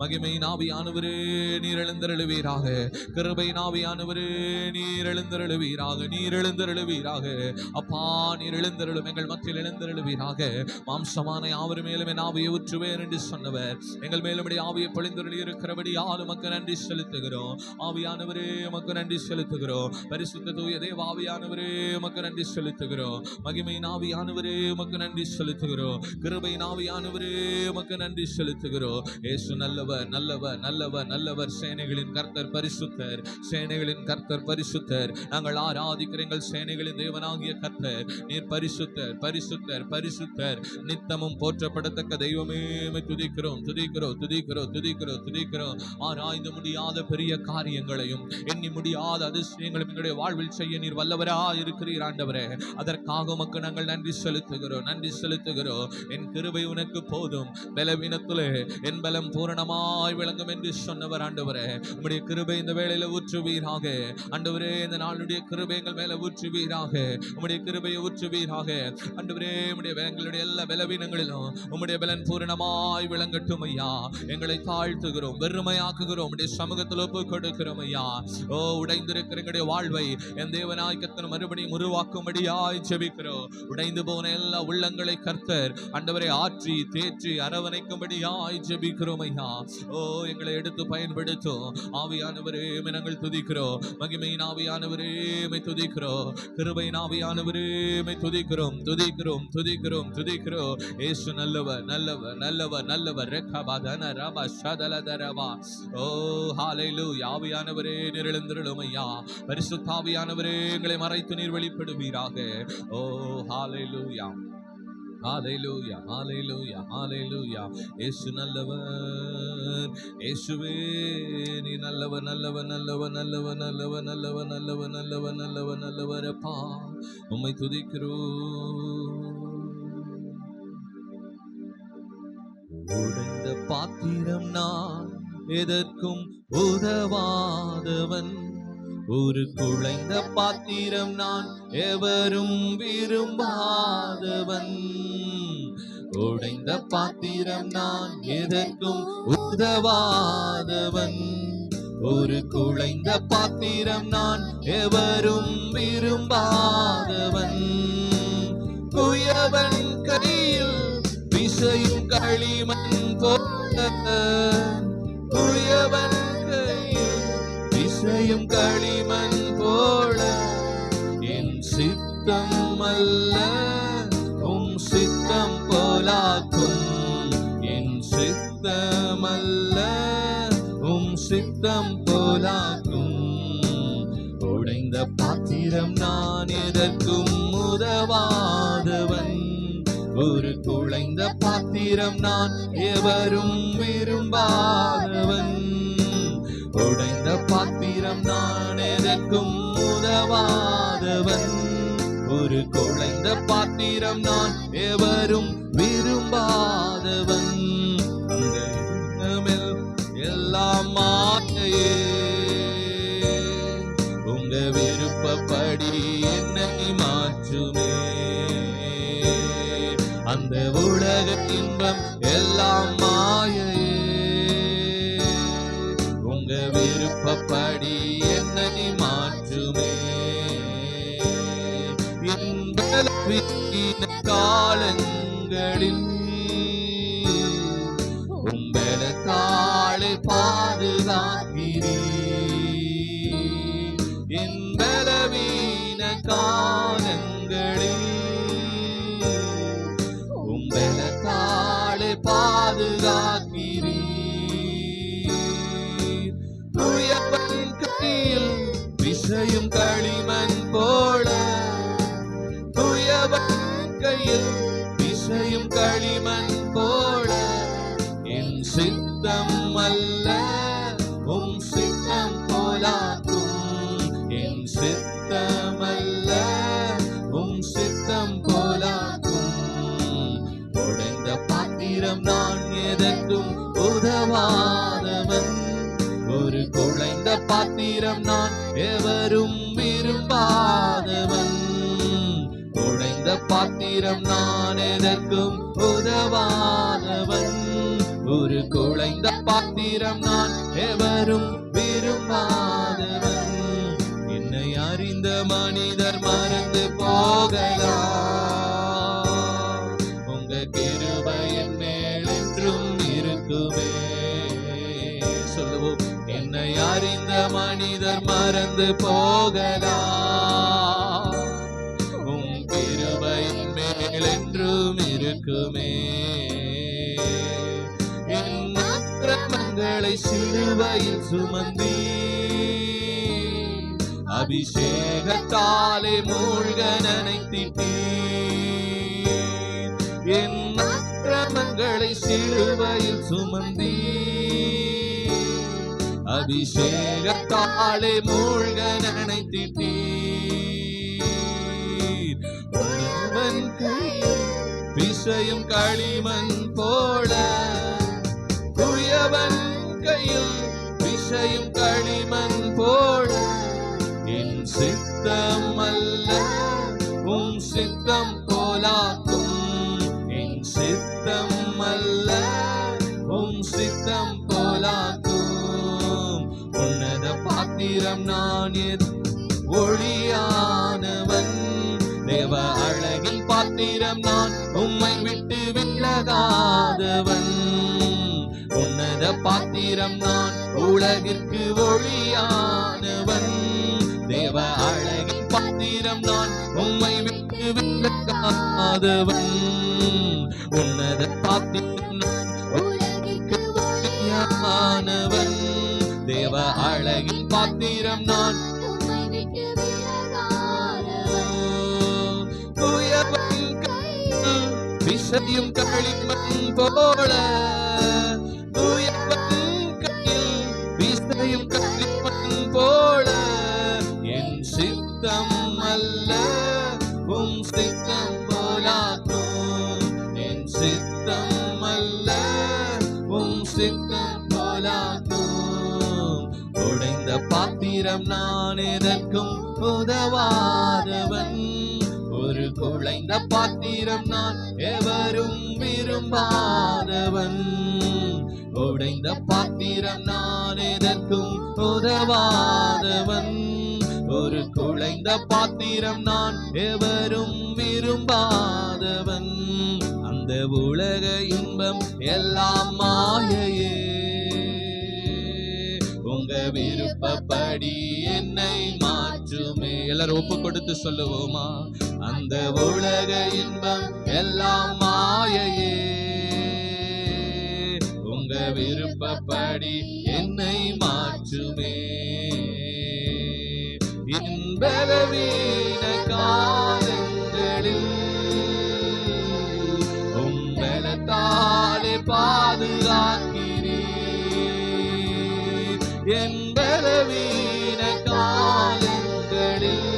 மகிமையின் ஆவியானவரே, நீர் எழுந்தருளுவீராக. கிருபையின் ஆவியானவரே, நீர் எழுந்தருளுவீராக. நீர் எழுந்தருளுவீராக. அப்பா, நீர் எழுந்தருளும். எங்கள் மத்தியில் எழுந்தருளுவீராக. மாம்சமான யாவர் மேலும் என் ஆவியை ஊற்றுவேன் என்று சொன்னவர் எங்கள் மேலும் ஆவியை பொழிந்தருளி இருக்கிறபடியால் உமக்கு நன்றி செலுத்துகிறோம். ஆவியானவரே, உமக்கு நன்றி செலுத்துகிறோம். பரிசுத்த தூய தேவாவியானவரே, உமக்கு நன்றி செலுத்துகிறோம். மகிமையின் ஆவியானவரே, உமக்கு நன்றி செலுத்துகிறோம். கிருபையின் ஆவியானவரே, உமக்கு நன்றி செலுத்துகிறோம். இயேசு நல்லவர், நல்லவர், நல்லவர், நல்லவர். சேனைகளின் கர்த்தர் பரிசுத்தர், சேனைகளின் கர்த்தர் பரிசுத்தர். நாங்கள் ஆராதிக்கிற எங்கள் சேனைகளின் தேவனாகிய கர்த்தர் நீர் பரிசுத்தர், பரிசுத்தர், பரிசுத்தர். நித்தமும் போற்றப்படத்தக்க தெய்வமே துதிக்கிறோம், துதிக்கிறோம், துதிக்கிறோம், துதிக்கிறோம், துதிக்கிறோம். ஆராய்ந்து முடியாத பெரிய காரியங்களையும் எண்ணி முடியாத அதிசயங்களும் எங்களுடைய வாழ்வில் செய்ய நீர் வல்லவரா இருக்கிறீர் ஆண்டவரே. அதற்காக உமக்கு நாங்கள் நன்றி செலுத்துகிறோம், நன்றி செலுத்துகிறோம். என் கிருபை உனக்கு போதும், பலவீனத்திலே என் பலம் பூரணமாய் விளங்கும் என்று சொன்னவர் ஆண்டவரே. உம்முடைய கிருபை இந்த வேளையில ஊற்றுவீராக ஆண்டவரே. இந்த நாளுடைய கிருபை எங்கள் மேல ஊற்றுவீராக. உம்முடைய கிருபையை ஊற்றுவீராக ஆண்டவரே. எங்களுடைய எல்லா பலவீனங்களிலும் உம்முடைய பலன் பூரணமாய் விளங்கட்டும் ஐயா. எங்களை தாழ்த்துகிறோம், வெறுமையாக்குகிறோம், உம்முடைய சமூகத்தில் ஒப்பு கொடுக்கிறோம் ஐயா. ஓ, உடைந்திருக்கிற எங்களுடைய வாழ்வை என் தேவனாய் கர்த்தர் மறுபடியும் உருவாக்கும்படியாய் ஜெபிக்கிறோம். உடைந்து போன எல்லா உள்ளங்களை கர்த்தர் ஆண்டவரை ஆற்றி தேற்றி அரவணைக்கும்படியாய் ஜெபிக்கிறோம் ஐயா. ஓ, எங்களை எடுத்து பயன்படுத்தும் ஆவியானவரே, நாங்கள் துதிக்கிறோம். மகிமையின் ஆவியானவரே துதிக்கிறோம். கிருபையின் ஆவியானவரே துதிக்கிறோம், துதிக்கிறோம், துதிக்கிறோம், துதிக்கிறோம். இயேசு நல்லவர், நல்லவர், நல்லவர், நல்லவர். ரெக்கபாதன ரபா ஷதலதரபா. ஓ, ஹalleluya. ஆவியானவரே நீர் எழுந்தருளும் ஐயா. பரிசுத்த ஆவியானவரே, எங்களை மறைத்து நீர் வெளிப்படுவீராக. ஓ, ஹalleluya, ஹalleluya, ஹalleluya, ஹalleluya. இயேசு நல்லவர், இயேசுவே நீ நல்லவர், நல்லவர், நல்லவர், நல்லவர், நல்லவர், நல்லவர், நல்லவர், நல்லவர், நல்லவர், நல்லவர் அப்பா. உம்மை துதிக்கிறோம். உடைந்த பாத்திரம் நான், எதற்கும் உதவாதவன். ஒரு குழைந்த பாத்திரம் நான், எவரும் விரும்பாதவன். உடைந்த பாத்திரம் நான், எதற்கும் உதவாதவன். ஒரு குழைந்த பாத்திரம் நான், எவரும் விரும்பாதவன். குயவன் கையில் பிசையும் களிமண் போல, குயவன் கையில் பிசையும் களிமண் போல, என் சித்தம் அல்ல உம் சித்தம் போலாக்கும். என் சித்தம் அல்ல உம் சித்தம் போலாக்கும். உடைந்த பாத்திரம் நான், எதற்கும் உதவாதவன். ஒரு குழைந்த பாத்திரம் நான், எவரும் விரும்பாதவன். உடைந்த பாத்திரம் நான், எதற்கும் உதவாதவன். ஒரு குழைந்த பாத்திரம் நான், எவரும் விரும்பாதவன். எல்லாம் மாற்றையே, உங்க விருப்பப்படி என்னை மாற்றுமே. அந்த உலக இன்பம் எல்லாம் மாயையே, உங்க விருப்பப்படி என்னை மாற்றுமே. பலவீன காலங்களில் உம்பலத்தாலே பாதுகாக்கிறீர். என் பலவீன காலங்களில் உம்பலத்தாலே பாதுகாக்கிறீர். குயவன் கையில் பிசையும் களிமண் போல, குயவன் கையில் பிசையும் களிமண் போல, என் சித்தம் அல்ல உம் சித்தம் போலாக்கும். என் சித்தம் அல்ல உம் சித்தம் போலாக்கும். உடைந்த பாத்திரம் நான், எதற்கும் உதவாதவன். ஒரு குழைந்த பாத்திரம் நான், எவரும் விரும்பாதவன். உடைந்த பாத்திரம் நான், எதற்கும் உதவாதவன். ஒரு குழைந்த பாத்திரம் நான், எவரும் விரும்பாதவன். என்னை அறிந்த மனிதர் மறந்து போகலாம், உங்க கிருபை என் மேல் என்றும் இருக்குமே. சொல்லுவோம், என்னை அறிந்த மனிதர் மறந்து போகலாம், உம் கிருபை என் மேல் என்றும் இருக்குமே. என் அக்கிரமங்களை சிலுவையில் சுமந்தி, அபிஷேகத்தாலே மூழ்க நனைத்திட்டீர். என் அக்கிரமங்களை சிலுவையில் சுமந்தி, அபிஷேகத்தாலே மூழ்க நனைத்திட்டீர். உழவன் கையில் பிசையும் களிமண் போல, குயவன் கையில் பிசையும் களிமண் போல, என் சித்தம் அல்ல உம் சித்தம் போலாக்கும். என் சித்தம் அல்ல உம் சித்தம் போலாக்கும். உன்னத பாத்திரம் நான், ஒளியானவன். தேவ அழகின் பாத்திரம் நான், உம்மை விட்டு விலகாதவன். உன்னத பாத்திரம் நான், உலகிற்கு ஒளியானவன். தேவ அழகின் பாத்திரம் நான், உம்மை விட்டு விலகாதவன். உன்னத பாத்திரம் நான், உலகிற்கு ஒளியானவன். தேவ அழகின் பாத்திரம் நான், உம்மை விட்டு விலகாதவன். குயவன் கையில் பிசையும் களிமண் போல, குயவன் கையில் பிசையும் களிமண் போல, என் சித்தம் அல்ல உம் சித்தம் போலாக்கும். என் சித்தம் அல்ல உம் சித்தம் போலாக்கும். உடைந்த பாத்திரம் பாத்திரம் நான் எதற்கும் உதவாதவன். ஒரு குழைந்த பாத்திரம் நான் எவரும் விரும்பாதவன். உடைந்த பாத்திரம் நான் எதற்கும் உதவாதவன். ஒரு குழைந்த பாத்திரம் நான் எவரும் விரும்பாதவன். அந்த உலக இன்பம் எல்லாம் மாயையே, உங்க விருப்பப்படி என்னை மாற்றுமே. எல்லாரும் ஒப்பு கொடுத்து சொல்லுவோமா? அந்த உலக இன்பம் எல்லாம் மாயையே, உங்க விருப்பப்படி என்னை மாற்றுமே. என் பலவீன காலங்களில் உம்பலத்தாலே பாதுகாக்கிறீர். என் பலவீன காலங்களில்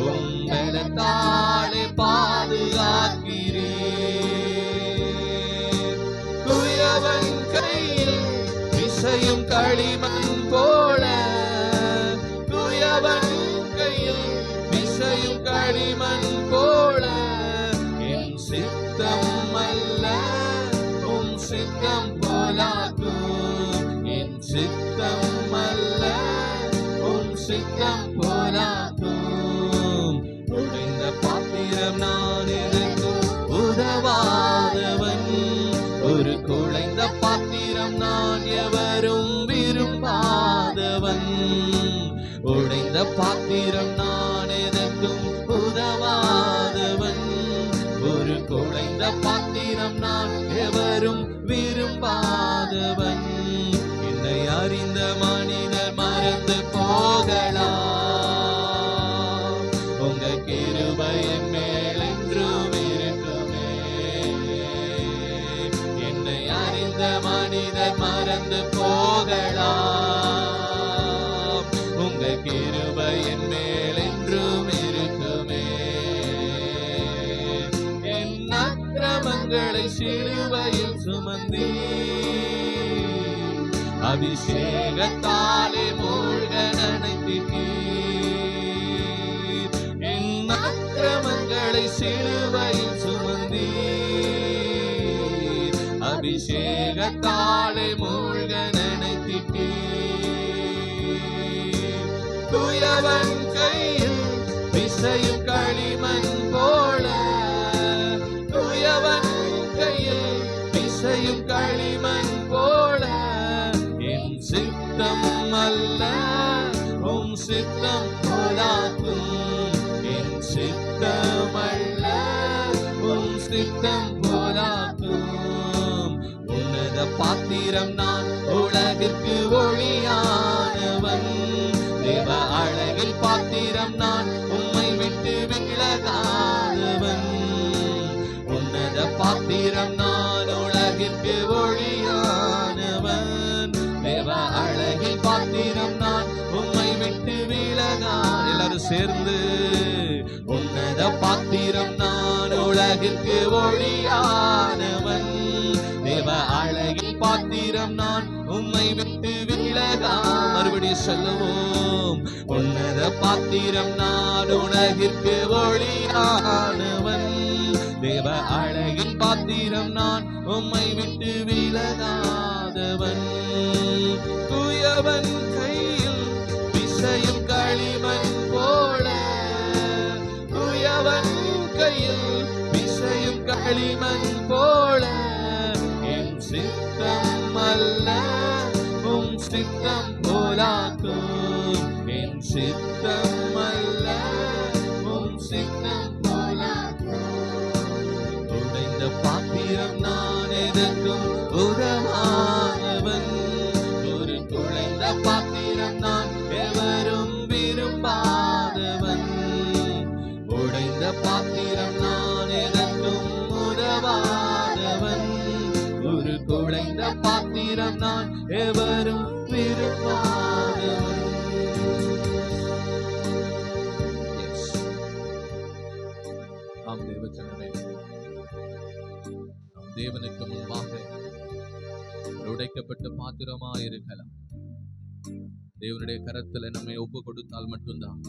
உம்பலத்தாலே பாதுகாக்கிறீர். குயவன் கையில் விசையும் களிமண் போல, குயவன் கையில் விசையும் களிமண் போல, என் சித்தம் அல்ல உம் சித்தம் போலாக்கும். என் சித்தம் அல்ல உம் சித்தம் போலாக்கும். உடைந்த பாத்திரம் நான் எதற்கும் உதவாதவன். ஒரு குழைந்த பாத்திரம் நான் எவரும் விரும்பாதவன். உடைந்த பாத்திரம் நான் எதற்கும் உதவாதவன். ஒரு குழைந்த பாத்திரம் நான் எவரும் விரும்பாதவன். என்னை அறிந்த மனிதர் மறந்து போகலாம், உங்க கிருபை என் மேல் என்றும் இருக்குமே. என்னை அறிந்த மனிதர் மறந்து போகலாம், உங்க கிருபை என் மேல் என்றும் இருக்குமே. என் அக்கிரமங்களை சிலுவையில் சுமந்தீ, அபிஷேகத்தாலே மூழ்க நனைத்தீர். என் அக்கிரமங்களை சிலுவையில் சுமந்தீர், அபிஷேகத்தாலே மூழ்க நனைத்தீர். குயவன் கையில் விசையும் களிமண் போல, குயவன் கையில் விசையும் களிமண் போல, என் சித்தம் அல்ல உம் சித்தம் போலாக்கும். என் சித்தம் அல்ல உம் சித்தம் போலாக்கும். உன்னத பாத்திரம் நான் உலகிற்கு ஒளியானவன். தேவ அழகில் பாத்திரம் நான் உம்மை விட்டு விலகாதவன். உன்னத பாத்திரம் நான் உலகிற்கு ஒளியானவன். தேவ அழகில் பாத்திரம் நான் உம்மை விட்டு விலகா. எல்லாரும் சேர்ந்து உன்னத பாத்திரம் நான் உலகிற்கு ஒளியானவன். தேவ அழகில் பாத்திரம் நான் உம்மை விட்டு விலகா. மறுபடியும் சொல்லுவோம். உன்னத பாத்திரம் நான் உலகிற்கு ஒளியானவன். தேவ அழகில் பாத்திரம் நான் உம்மை விட்டு விலகாதவன். குயவன் கையில் விசையும் களிமண் போல, குயவன் கையில் விசையும் களிமண் போல, என் சித்தம் அல்ல உம் சித்தம் போலாக்கும். என் சித்தம் அல்ல உம் சித்தம் போலாக்கும். உடைந்த பாத்திரம் நான் எதற்கும் உதவாதவன். ஒரு குழைந்த பாத்திரம் நான் எவரும் விரும்பாதவன். உடைந்த பாத்திரம் நான் எதற்கும் உதவாதவன். ஒரு குழைந்த பாத்திரம் நான் எவரும் விரும்பாதவன். ஆம் தேவஜனமே, நாம் தேவனுக்கு முன்பாக ஒரு உடைக்கப்பட்ட பாத்திரமாய் இருக்கலாம். தேவனுடைய கரத்துல நம்மை ஒப்பு கொடுத்தால் மட்டும்தான்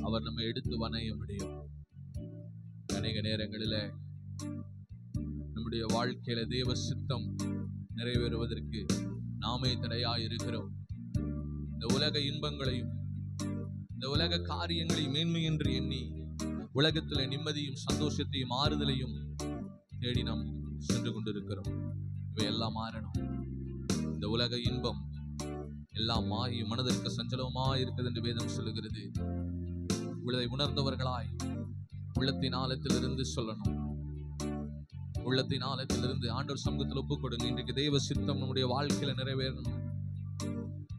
அவர் நம்மை எடுத்து வணைய முடியும். அநேக நேரங்களில நம்முடைய வாழ்க்கையில தேவ சித்தம் நிறைவேறுவதற்கு நாமே தடையாய் இருக்கிறோம். இந்த உலக இன்பங்களையும் இந்த உலக காரியங்களையும் மேன்மை என்று எண்ணி உலகத்துல நிம்மதியும் சந்தோஷத்தையும் ஆறுதலையும் தேடி நாம் சென்று கொண்டிருக்கிறோம். இவையெல்லாம் மாறணும். இந்த உலக இன்பம் எல்லாம் மாறி மனதிற்கு சஞ்சலமா இருக்குது என்று வேதம் சொல்லுகிறது. உள்ளதை உணர்ந்தவர்களாய் உள்ளத்தின் ஆழத்திலிருந்து சொல்லணும். உள்ளத்தின் ஆழத்திலிருந்து ஆண்டவர் சமூகத்தில் ஒப்புக் கொடுங்க. இன்றைக்கு தெய்வ சித்தம் நம்முடைய வாழ்க்கையில நிறைவேறணும்.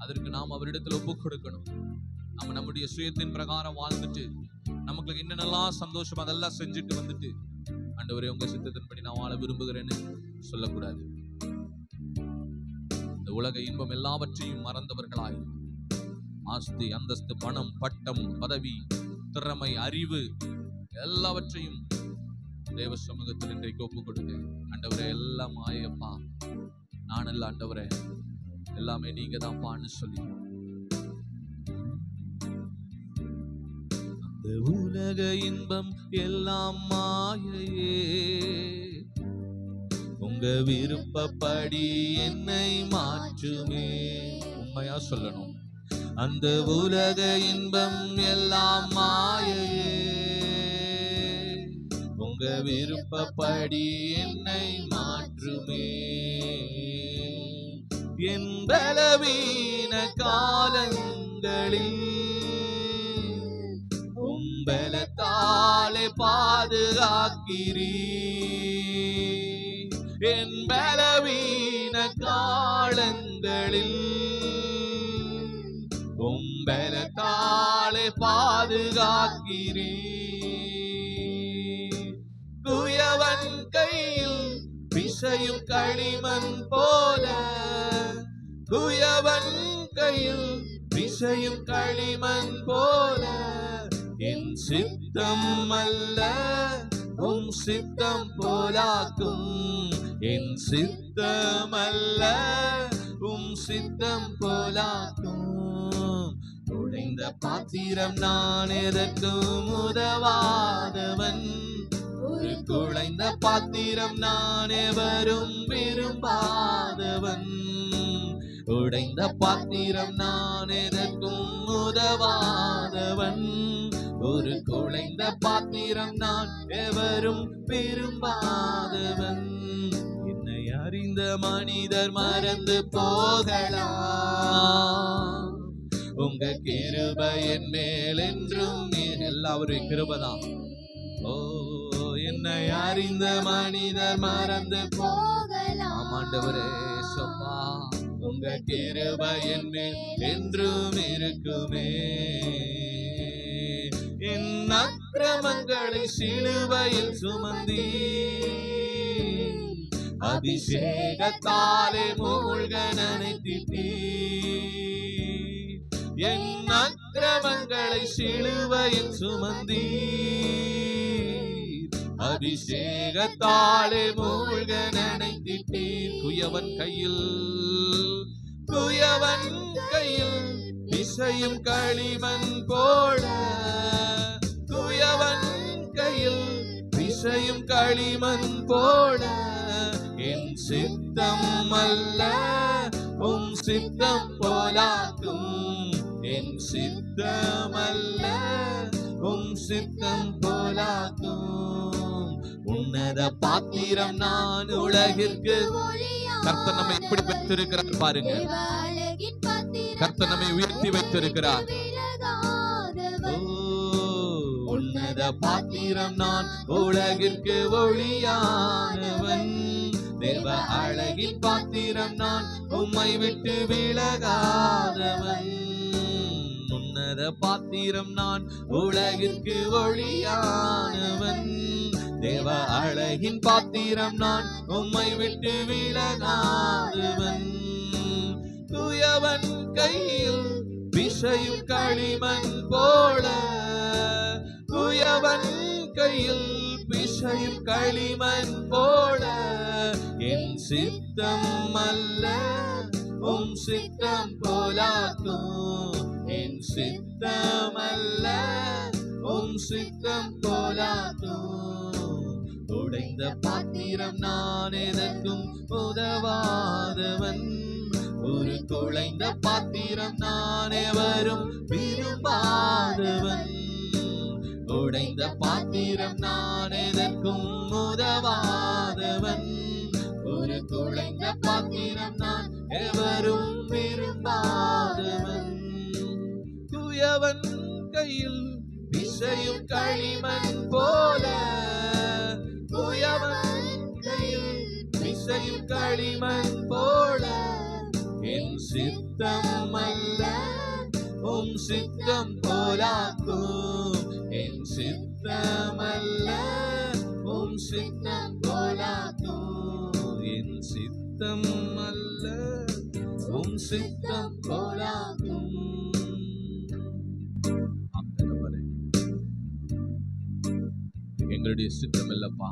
அதற்கு நாம் அவரிடத்தில் ஒப்புக் கொடுக்கணும். நம்ம நம்முடைய சுயத்தின் பிரகாரம் வாழ்ந்துட்டு நமக்கு என்னென்னலாம் சந்தோஷம் அதெல்லாம் செஞ்சுட்டு வந்துட்டு ஆண்டவரே உங்க சித்தத்தின்படி நான் வாழ விரும்புகிறேன்னு சொல்லக்கூடாது. இந்த உலக இன்பம் எல்லாவற்றையும் மறந்தவர்களாய் ஆஸ்தி, அந்தஸ்து, பணம், பட்டம், பதவி, திறமை, அறிவு எல்லாவற்றையும் தேவ சமூகத்தில் இன்றைக்கு ஒப்பு கொடுங்க. ஆண்டவரே எல்லாம் ஆயப்பா, நான் இல்ல ஆண்டவரே, எல்லாமே நீங்க தான் பான்னு சொல்லி அந்த உலக இன்பம் எல்லாம் மாயையே, உங்க விருப்பப்படி என்னை மாற்றுமே. உண்மையா சொல்லணும். அந்த உலக இன்பம் எல்லாம் மாயையே, உங்க விருப்பப்படி என்னை மாற்றுமே. என் பலவீன காலங்களில் உம்பலத்தாலே பாதுகாக்கிறீ. என் பலவீன காலங்களில் உம்பலத்தாலே பாதுகாக்கிறீ. குயவன் கையில் பிசையும் களிமண் போல, குயவன் கையில் பிசையும் களிமண் போல, என் சித்தம் அல்ல உம் சித்தம் போலாக்கும். என் சித்தம் அல்ல உம் சித்தம் போலாக்கும். உடைந்த பாத்திரம் நான் எதற்கும் உதவாதவன். ஒரு குழைந்த பாத்திரம் நான் எவரும் விரும்பாதவன். உடைந்த பாத்திரம் நான் எதற்கும் உதவாதவன். ஒரு குழைந்த பாத்திரம் நான் எவரும் விரும்பாதவன். என்னை அறிந்த மனிதர் மறந்து போகலாம், உங்க கிருபை என் மேல் என்றும். எல்லாரும் கிருபைதான். ஓ, என்னை அறிந்த மனிதர் மறந்து போகலாம். ஆமாண்டவரே சொப்பா, உங்க கிருபை என் மேல் என்றும் இருக்குமே. என் அக்கிரமங்களை சிலுவையில் சுமந்தி அபிஷேகத்தாலே மூழ்க நனைத்திட்டீ. என் அக்கிரமங்களை சிலுவையில் சுமந்தி அபிஷேகத்தாலே மூழ்க நனைத்திட்டீர். குயவன் கையில், குயவன் கையில் பிசையும் களிமண் போல, குயவன் கையில் பிசையும் களிமண் போல, என் சித்தம் அல்ல உம் சித்தம் போலாக்கும். என் சித்தம் அல்ல உம் சித்தம் போலாக்கும். உன்னத பாத்திரம் நான் உலகிற்கு. கர்த்தர் நம்மை எப்படி வைத்திருக்கிறார் பாருங்க. கர்த்தர் நம்மை உயர்த்தி வைத்திருக்கிறார். உன்னத பாத்திரம் நான் உலகிற்கு ஒளியானவன். தேவ அழகின் பாத்திரம் நான் உம்மை விட்டு விலகாதவன். உன்னத பாத்திரம் நான் உலகிற்கு ஒளியானவன். தேவ அழகின் பாத்திரம் நான் உம்மை விட்டு விலகாதவன். குயவன் கையில் பிசையும் களிமண் போல, குயவன் கையில் பிசையும் களிமண் போல, என் சித்தம் அல்ல உம் சித்தம் போலாக்கும். என் சித்தமல்ல உம் சித்தம் போலாக்கும். உடைந்த பாத்திரம் நான் எதற்கும் உதவாதவன். ஒரு குழைந்த பாத்திரம் நான் எவரும் விரும்பாதவன். உடைந்த பாத்திரம் நான் எதற்கும் உதவாதவன். ஒரு குழைந்த பாத்திரம் நான் எவரும் விரும்பாதவன். குயவன் கையில் பிசையும் களிமண் போல. குயவன் கையில் பிசையும் களிமண் போல. என் சித்தம் அல்ல உம் சித்தம் போலாக்கும். என் சித்தம் அல்ல உம் சித்தம் போலாக்கும். என் சித்தம் அல்ல உம் சித்தம் போலாக்கும். ஆண்டவரே, எங்களுடைய சித்தம் இல்லப்பா,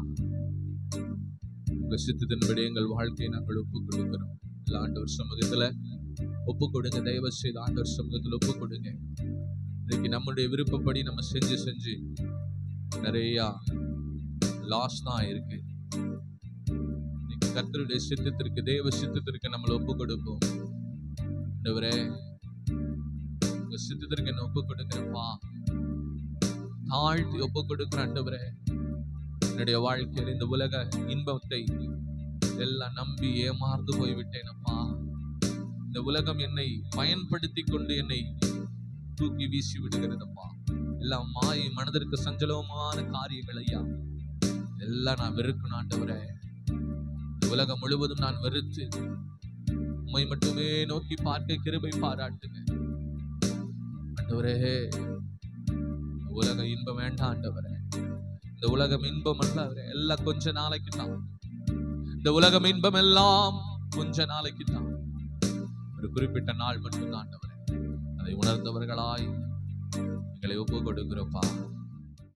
உங்க சித்தத்தின்படி எங்கள் வாழ்க்கையை நாங்கள் ஒப்புக் கொடுக்கிறோம். இல்ல ஆண்டவர் சமூகத்துல ஒப்பு கொடுங்க. தயவு செய்து ஆண்டவர் சமூகத்தில் ஒப்பு கொடுங்க. இன்னைக்கு நம்முடைய விருப்பப்படி நம்ம செஞ்சு நிறைய லாஸ் தான் இருக்கு. இன்னைக்கு கர்த்தருடைய சித்தத்திற்கு, தேவ சித்தத்திற்கு நம்மளை ஒப்பு கொடுப்போம். ஆண்டவரே, உங்க சித்தத்திற்கு என்ன ஒப்பு கொடுக்கிறப்பா, தாழ்த்தி ஒப்பு கொடுக்கிற ஆண்டவரே. என்னுடைய வாழ்க்கையில் இந்த உலக இன்பத்தை எல்லாம் நம்பி ஏமாந்து போய்விட்டேனப்பா. இந்த உலகம் என்னை பயன்படுத்தி கொண்டு என்னை தூக்கி வீசி விடுகிறதப்பா. எல்லாம் மாயை, மனதிற்கு சஞ்சலமான காரியங்கள் ஐயா, எல்லாம் நான் வெறுக்கணும் ஆண்டவரே. இந்த உலகம் முழுவதும் நான் வெறுத்து உம்மை மட்டுமே நோக்கி பார்க்க கிருபை பாராட்டுங்க ஆண்டவரே. உலக இன்பம் வேண்டாம் ஆண்டவரே. இந்த உலகம் இன்பம் அல்ல, எல்லாம் கொஞ்ச நாளைக்கு தான். இந்த உலகம் இன்பம் எல்லாம் கொஞ்ச நாளைக்கு தான், ஒரு குறிப்பிட்ட நாள் மட்டும்தான் ஆண்டவரே. அதை உணர்ந்தவர்களாய் எங்களை ஒப்பு கொடுக்கிறோப்பா.